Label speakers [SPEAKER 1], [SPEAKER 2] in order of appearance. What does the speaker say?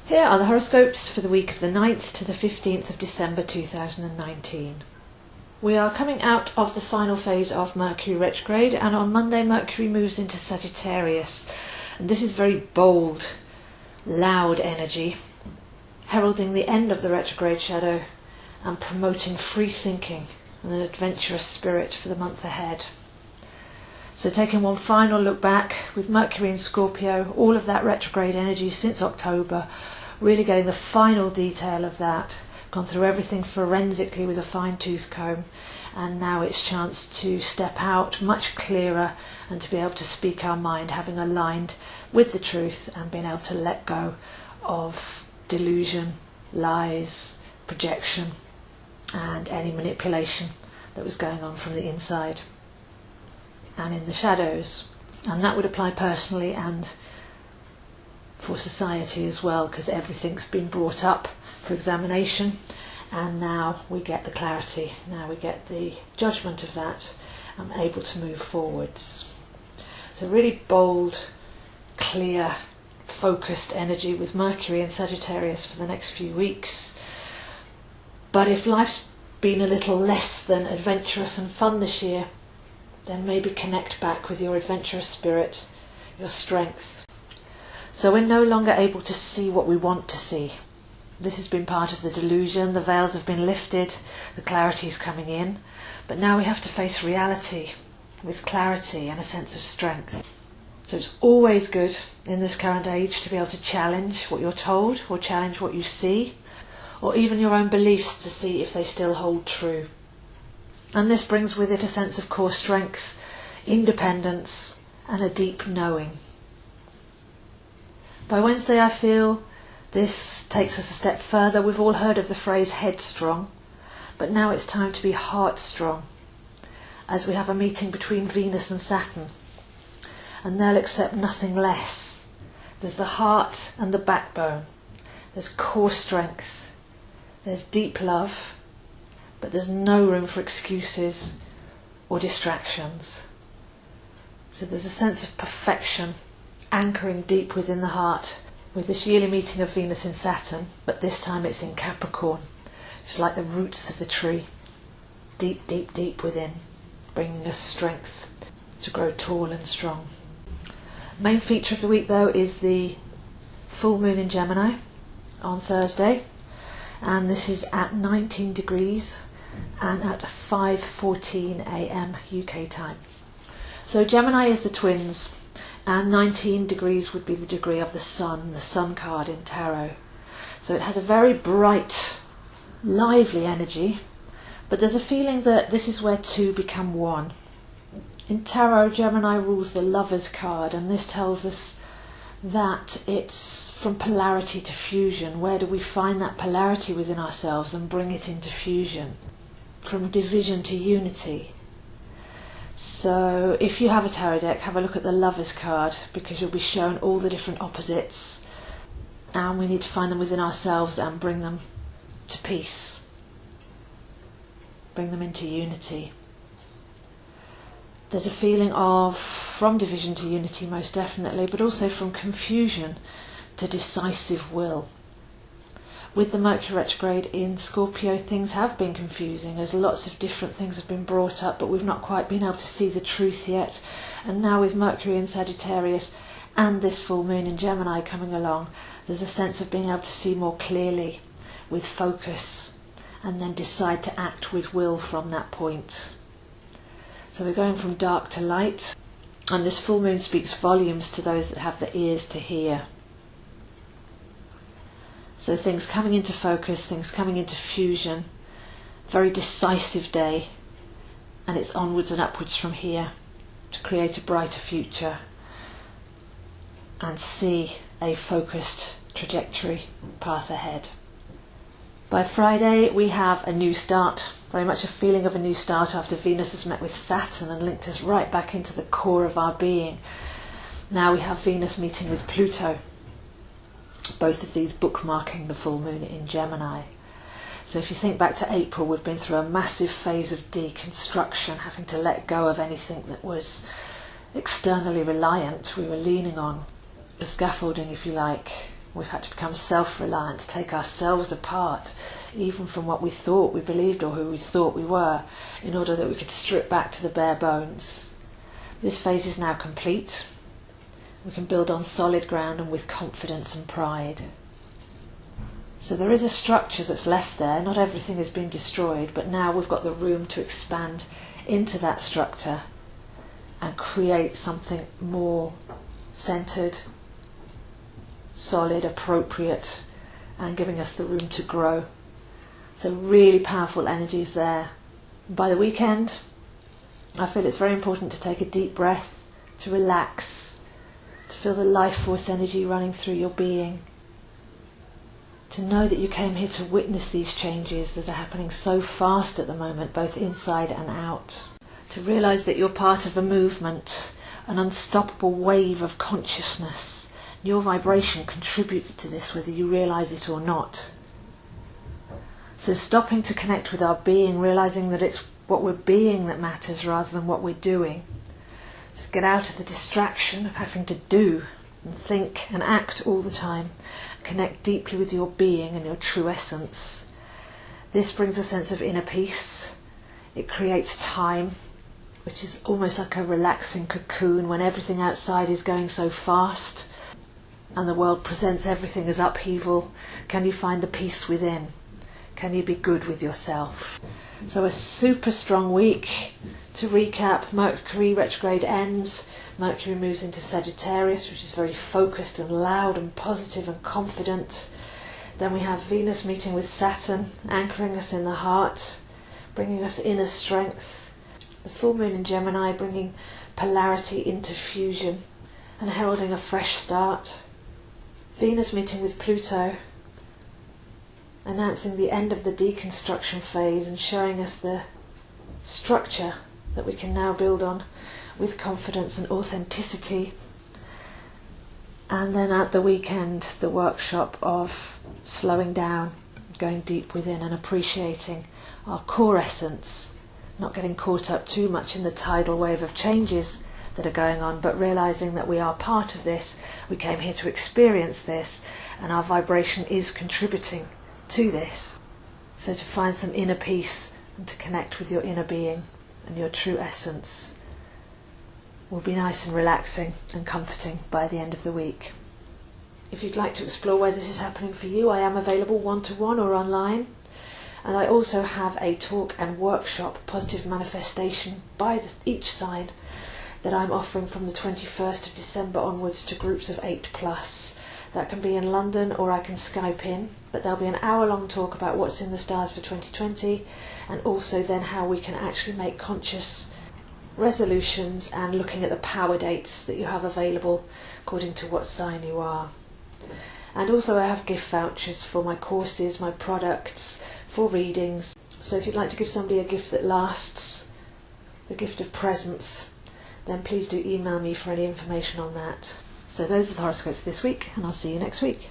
[SPEAKER 1] Here are the horoscopes for the week of the 9th to the 15th of December 2019. We are coming out of the final phase of Mercury retrograde, and on Monday Mercury moves into Sagittarius, and this is very bold, loud energy, heralding the end of the retrograde shadow and promoting free thinking and an adventurous spirit for the month ahead. So taking one final look back with Mercury in Scorpio, all of that retrograde energy since October, really getting the final detail of that, gone through everything forensically with a fine-tooth comb, and now it's chance to step out much clearer and to be able to speak our mind, having aligned with the truth and being able to let go of delusion, lies, projection and any manipulation that was going on from the inside and in the shadows. And that would apply personally and for society as well, because everything's been brought up for examination, and now we get the clarity, now we get the judgment of that and able to move forwards. So really bold, clear, focused energy with Mercury in Sagittarius for the next few weeks. But if life's been a little less than adventurous and fun this year, then maybe connect back with your adventurous spirit, your strength. So we're no longer able to see what we want to see. This has been part of the delusion, the veils have been lifted, the clarity's coming in, but now we have to face reality with clarity and a sense of strength. So it's always good in this current age to be able to challenge what you're told, or challenge what you see, or even your own beliefs to see if they still hold true. And this brings with it a sense of core strength, independence and a deep knowing. By Wednesday I feel this takes us a step further. We've all heard of the phrase headstrong, but now it's time to be heartstrong, as we have a meeting between Venus and Saturn, and they'll accept nothing less. There's the heart and the backbone, there's core strength, there's deep love, but there's no room for excuses or distractions. So there's a sense of perfection anchoring deep within the heart with this yearly meeting of Venus in Saturn, but this time it's in Capricorn. It's like the roots of the tree, deep, deep, deep within, bringing us strength to grow tall and strong. Main feature of the week though is the full moon in Gemini on Thursday, and this is at 19 degrees and at 5:14 a.m. UK time. So Gemini is the twins, and 19 degrees would be the degree of the sun card in tarot. So it has a very bright, lively energy, but there's a feeling that this is where two become one. In tarot, Gemini rules the Lovers card, and this tells us that it's from polarity to fusion. Where do we find that polarity within ourselves and bring it into fusion? From division to unity. So if you have a tarot deck, have a look at the Lovers card, because you'll be shown all the different opposites, and we need to find them within ourselves and bring them to peace, bring them into unity. There's a feeling of from division to unity most definitely, but also from confusion to decisive will. With the Mercury retrograde in Scorpio, things have been confusing as lots of different things have been brought up, but we've not quite been able to see the truth yet. And now with Mercury in Sagittarius and this full moon in Gemini coming along, there's a sense of being able to see more clearly with focus and then decide to act with will from that point. So we're going from dark to light, and this full moon speaks volumes to those that have the ears to hear. So things coming into focus, things coming into fusion, very decisive day, and it's onwards and upwards from here to create a brighter future and see a focused trajectory path ahead. By Friday we have a new start, very much a feeling of a new start after Venus has met with Saturn and linked us right back into the core of our being. Now we have Venus meeting with Pluto, both of these bookmarking the full moon in Gemini. So if you think back to April, we've been through a massive phase of deconstruction, having to let go of anything that was externally reliant. We were leaning on the scaffolding, if you like, We've had to become self-reliant, take ourselves apart, even from what we thought we believed or who we thought we were, in order that we could strip back to the bare bones. This phase is now complete. We can build on solid ground and with confidence and pride. So there is a structure that's left there. Not everything has been destroyed, but now we've got the room to expand into that structure and create something more centered, solid, appropriate, and giving us the room to grow. So really powerful energies there. By the weekend, I feel it's very important to take a deep breath, to relax, to feel the life force energy running through your being, to know that you came here to witness these changes that are happening so fast at the moment, both inside and out. To realise that you're part of a movement, an unstoppable wave of consciousness. Your vibration contributes to this whether you realise it or not. So stopping to connect with our being, realising that it's what we're being that matters rather than what we're doing. So get out of the distraction of having to do and think and act all the time. Connect deeply with your being and your true essence. This brings a sense of inner peace. It creates time, which is almost like a relaxing cocoon when everything outside is going so fast and the world presents everything as upheaval. Can you find the peace within? Can you be good with yourself? So a super strong week. To recap, Mercury retrograde ends. Mercury moves into Sagittarius, which is very focused and loud and positive and confident. Then we have Venus meeting with Saturn, anchoring us in the heart, bringing us inner strength. The full moon in Gemini bringing polarity into fusion and heralding a fresh start. Venus meeting with Pluto, announcing the end of the deconstruction phase and showing us the structure that we can now build on with confidence and authenticity. And then at the weekend, the workshop of slowing down, going deep within and appreciating our core essence, not getting caught up too much in the tidal wave of changes that are going on, but realising that we are part of this, we came here to experience this, and our vibration is contributing to this. So to find some inner peace and to connect with your inner being and your true essence will be nice and relaxing and comforting by the end of the week. If you'd like to explore where this is happening for you, I am available one-to-one or online. And I also have a talk and workshop, Positive Manifestation by each sign, that I'm offering from the 21st of December onwards to groups of 8+. That can be in London or I can Skype in, but there'll be an hour-long talk about what's in the stars for 2020 and also then how we can actually make conscious resolutions and looking at the power dates that you have available according to what sign you are. And also I have gift vouchers for my courses, my products, for readings. So if you'd like to give somebody a gift that lasts, the gift of presence, then please do email me for any information on that. So those are the horoscopes this week, and I'll see you next week.